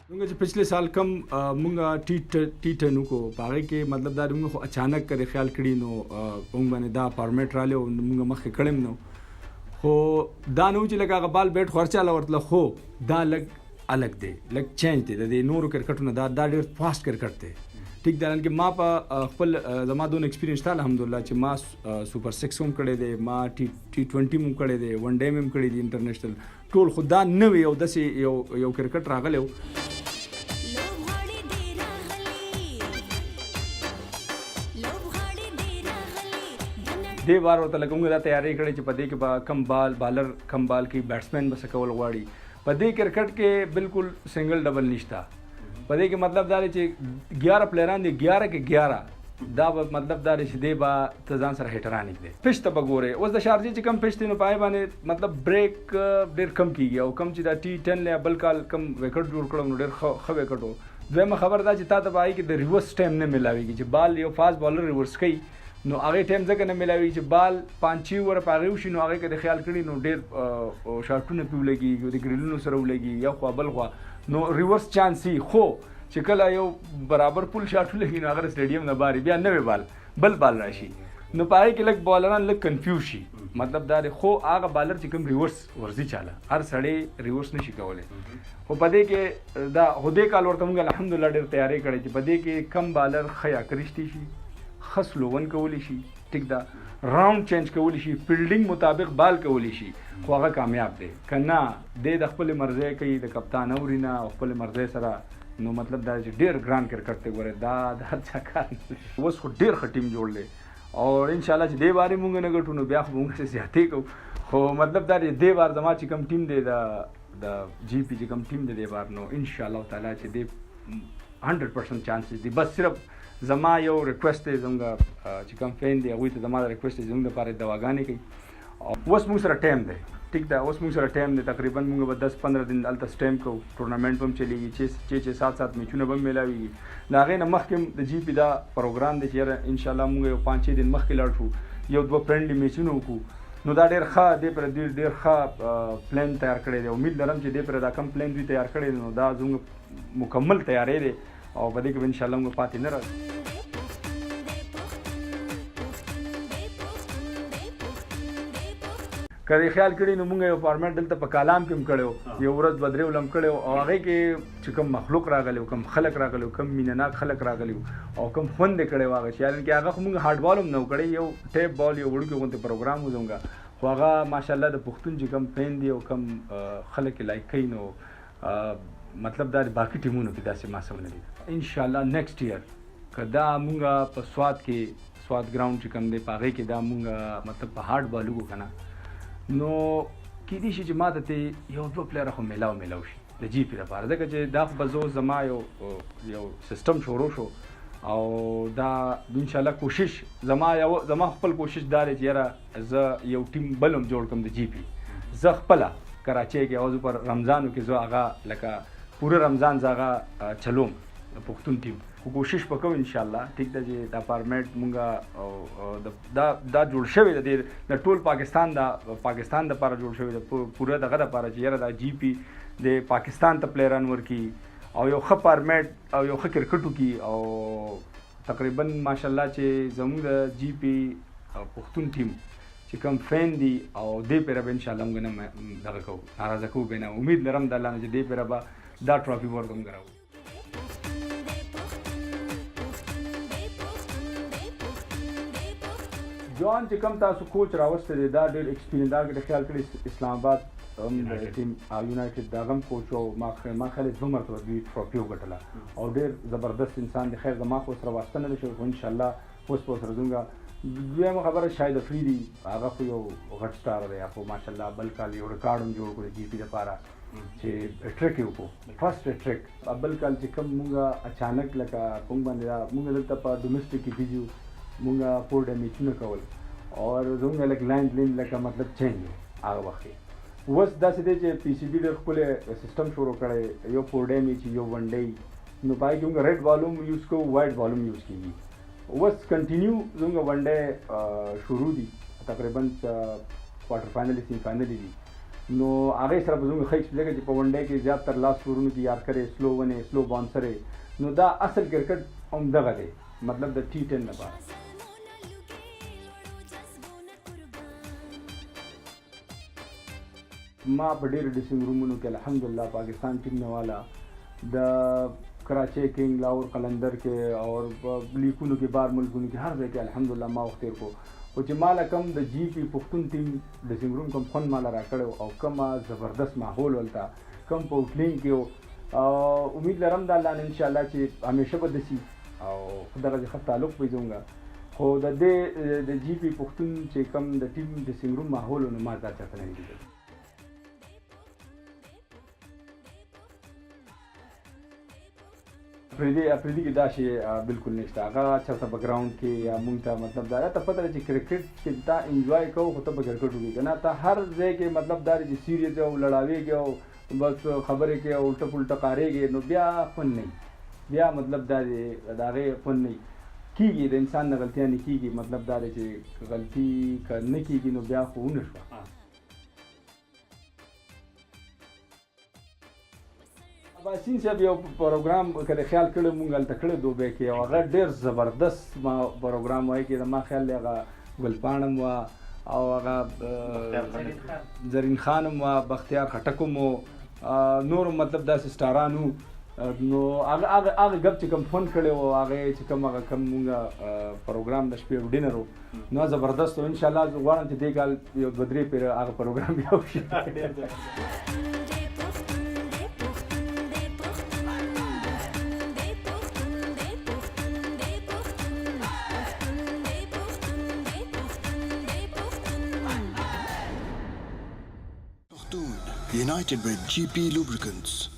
مونږ چې پچھلے سال کم مونږه टी10 کو پاره کې مطلب دا مونږ خو اچانک کرے خیال کړی نو مونږ باندې دا فارمیټ را لیو مونږ مخکې کړم نو خو دا نو چې لکه غبال بیٹ خرچاله ورتله خو دا لګ الګ دی لګ چینج دی د نورو کرکټونو دا ډېر فاست کرکټ دی ټیک دا کې ما په خپل زما دون ایکسپیرینس تا الحمدلله چې ما سوپر 6 هم کړی دی ما T20 هم کړی دی ون ډے هم کړی دی انټرنیشنل ټول خدا نوې یو داسې یو کرکټ راغلی دې بار ورته لکه موږ دا تیاری کړې چې په دې کې به کم بالر کم بال کې بیټسمین به څه کول غواړي په دې کرکټ کې بالکل سنگل ډبل نشته په دې کې مطلب دا دی چې 11 پلیران دي 11 کې 11 دا به مطلب دا دی چې دې به ته ځان سره هیټران دی پش ته به ګورې اوس د شارجې چې کم پش دی نو پای باندې مطلب بریک ډېر کم کېږي او کم چې دا टी10 له بل کال کم وکټ جوړ کړم نو ډېر ښه وکټ و دویمه خبر دا چې تا ته به وایي کې د ریورس ټایم نه ملاویږي چې بال یو فاست بالر ریورس کوي نو هغه ټایم ځکه نه ملاوي چې بال 5 ور پاغه وشي نو هغه کې د خیال کړي نو ډېر شاټونه پیو لګي د ګریلونو سره ولګي یا خو بل خو نو ریورس چانسي خو چې کله یو برابر پول شاټ لګي نو هغه سټیډیم نه باري بیا نوې بال بال راشي نو پای کې لګ بالران لګ کنفیوز شي مطلب دا خو هغه بالر چې کوم ریورس ورزي چاله هر سړی ریورس نشي کولای خو پدې کې دا هده کال ورته موږ الحمدلله ډېر تیاری کړې چې پدې کې کم بالر خیا کرشتي شي خسلوون کولی شي ټیک دا راوند چینج کولی شي فیلډینګ مطابق بال کولی شي خو هغه کامیاب دی کنه د خپل مرزه کوي د کپتان اورینا خپل مرزه سره نو مطلب دا چې ډېر ګران کرکټ دی ګوره دا د هر چا کار اوس خو ډېر ښه ټیم جوړلی او ان شاء الله چې دې بارې مونږ نه ګټو نو بیا خو مونږ څه زیاتې کوو خو مطلب دا دې بار زما چې کم ټیم دی د جی پی چې کم ټیم دی دې بار نو ان شاء الله تعالی چې دې 100% چانسز دي بس صرف زما یو ریکوست دی زموږ چې کوم فین دی هغوی ته زما د ریکوست دی زموږ دپاره دواګانې کوي او اوس موږ سره ټایم دی ټیک ده اوس موږ سره ټایم دی تقریبا موږ به 10-15 دن هلته سټیم کوو ټورنامنټ به هم چلیږي چې 7 میچونه به هم میلاویږي د هغې نه مخکې د جی پي دا پروګرام دی چې یاره انشاءالله موږ یو 5-6 دن مخکې لاړ شو یو 2 فرینډلي میچونه وکړو نو دا ډېر ښه دی پر ډېر ښه پلان تیار کړی دی امید لرم چې دې پر دا کم پلان دوی تیار کړی دی نو دا زموږ مکمل تیاری دی او په دې کې به انشاءالله موږ پاتې نه راځو که دې خیال کړي نو موږ یو فارمیټ دلته په کالام کې هم کړی یو ورځ به درې ولم کړی او هغې کې چې کوم مخلوق راغلی کم خلک راغلی کم مینهناک خلک راغلی او کم خوند یې کړی و هغه چې یعنې کې هغه خو موږ هارډ بال هم نه و کړی یو ټیپ بال یو وړوکی غوندې پروګرام و زموږ خو هغه ماشاءالله د پښتون چې کم فین دی او کم خلک یې لایک کوي نو مطلب دا باقي ټیمونو کې داسې ما څه ونه دي انشاءالله نیکسټ ایئر که دا مونږ په سوات ګراوند چې کوم دی په هغې کې دا مونږ مطلب په هارډ بال وکړو که نه نو کیدای شي چې ما ته یو 2 پلیره خو میلاو شي د جی پي لپاره ځکه چې دا خو به زه زما یو سیستم شروع شو او دا انشاءالله کوشش زما خپل کوشش دا دی چې یاره زه یو ټیم بل هم جوړ کړم د جی پي زه خپله کراچۍ کې او زه پر رمضانو کې زه هغه لکه پوره رمضان زه هغه چلوم د پښتون ټیم خو کوشش به کوو انشاءالله ټیک ده چې دا فارمیټ مونږ دا جوړ شوی دی د ټول پاکستان دپاره جوړ شوی دی پوره دغه دپاره چې یاره دا جی پي د پاکستان ته پلیران ورکړي او یو ښه فارمیټ او یو ښه کرکټ وکړي او تقریبا ماشاءالله چې زموږ د جی پي پښتون ټیم چې کوم فین دي او دې پیره به انشاءالله موږ نه دغه کوو ناراضه کوو به نه امید لرم د الله نه چې دې پیره به دا ټرافي ورته موږ راوړو جوان چې کوم تاسو کوچ راوستی دی دا ډېر ایکسپیرینس دا د خیال کړي اسلام آباد ټیم یونایټډ د هغه هم کوچ او ما خیال 2 مرتبه دوی ټرافي وګټله او ډېر زبردست انسان دی خیر زما خو سره واسطه نه ده شوې خو انشاءالله اوس به ورسره ځوم دویمه خبره شاهد افریدي هغه خو یو غټ سټار دی خو ماشاءالله بل کال یو ریکارډ هم جوړ کړو د جی پي لپاره چې ټریک یې وکړو فرسټ ټریک بل کال چې کوم مونږ اچانک لکه کوم باندې مونږ دلته په ډومسټک کې بيجو مونږ 4 ډے میچونه کول او زموږ لکه لین لکه مطلب چینج هغه وخت اوس داسې دی چې پی سی بي ډېر ښکلی سیسټم شروع کړی یو 4 ډے میچ یو 1 ډے نو پای کې موږ ریډ بال هم یوز کوو وایټ بال هم یوز کېږي اوس کنټینیو زموږ 1 ډے شروع دي تقریبا کوارټر فائنل سیمی فائنل دي نو هغې سره به زموږ ښه ایکسپلیکه چې په ونډې کې زیاتره لاس سکورونه کې یارکر یې سلو ون یې سلو باونسر یې نو دا اصل کرکټ همدغه دی مطلب د T10 لپاره. ما په ډېرو ډریسنګ رومونو کې الحمدلله پاکستان ټیم نه والا د کراچۍ کنګ لاهور قلندر کې او لیکونو کې بار ملکونو کې هر ځای کې الحمدلله ما وخت تېر کړو خو چې ماله کم د جی پی پښتون ټیم ډریسنګ روم کوم خوند ماله راکړی او کومه زبردست ماحول ولته کوم په اوپننګ کې امید لرم د الله نه انشاءالله چې همیشه به داسي او دغسې ښه تعلق پې زموږ خو د دې د جی پی پښتون چې کوم د ټیم ډریسنګ روم ماحول نو ما دا چاته نه لیدل. افریدي کې دا شی بالکل نشته هغه چېرته په ګراونډ کې یا مونږ ته مطلب دا ته پته ده چې کرکټ کې تا انجوای کوو خو ته به کرکټ وکړې که نه ته هر ځای کې مطلب دا دی چې سیریز او لړاوېږي او بس خبرې کې الټه پلټه کارېږي نو بیا خوند نه بیا مطلب دا دی د هغې خوند نه کېږي د انسان نه غلطیان نه کېږي مطلب دا دی چې غلطي که نه کېږي نو بیا خو ونه شوه. باسین صاحب یو پروګرام که د خیال کړی مونږ هلته کړی دوبۍ کې او هغه ډېر زبردست ما پروګرام وایي کې ما خیال دی هغه ګلپاڼ هم وه او هغه زرین خان هم وه بختیار خټک هم و نور مطلب داسې سټاران وو نو هغه ګپ چې کوم فون کړی و هغې چې کوم هغه کوم مونږ پروګرام د شپې ډینر و نو زبردست و انشاءالله زه غواړم چې دې کال یو دوه درې پیره هغه پروګرام بیا وشي. Pakhtoon, united with GP lubricants.